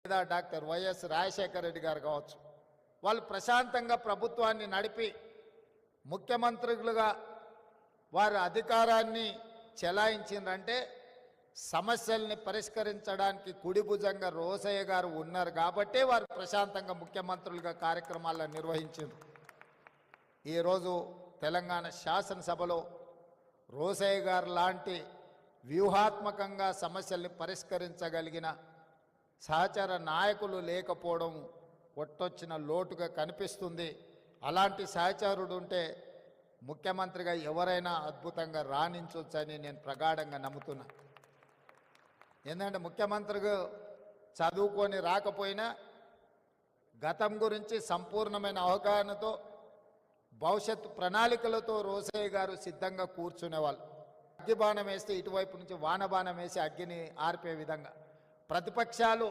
లేదా doctor YS Rajasekhara Reddy గారు కావచ్చు, వాళ్ళు ప్రశాంతంగా ప్రభుత్వాన్ని నడిపి ముఖ్యమంత్రులుగా వారి అధికారాన్ని చెలాయించిందంటే సమస్యల్ని పరిష్కరించడానికి కుడి భుజంగా రోసయ్య గారు ఉన్నారు కాబట్టే వారు ప్రశాంతంగా ముఖ్యమంత్రులుగా కార్యక్రమాలను నిర్వహించారు. ఈరోజు తెలంగాణ శాసనసభలో రోసయ్య గారు లాంటి వ్యూహాత్మకంగా సమస్యల్ని పరిష్కరించగలిగిన సహచర నాయకులు లేకపోవడం కొట్టొచ్చిన లోటుగా కనిపిస్తుంది. అలాంటి సహచరుడు ఉంటే ముఖ్యమంత్రిగా ఎవరైనా అద్భుతంగా రాణించవచ్చని నేను ప్రగాఢంగా నమ్ముతున్నా. ఎందుకంటే ముఖ్యమంత్రిగా చదువుకొని రాకపోయినా గతం గురించి సంపూర్ణమైన అవగాహనతో భవిష్యత్తు ప్రణాళికలతో రోసయ్య గారు సిద్ధంగా కూర్చునేవాళ్ళు. అగ్గి బాణం వేస్తే ఇటువైపు నుంచి వానబాణం వేసి అగ్గిని ఆర్పే విధంగా ప్రతిపక్షాలు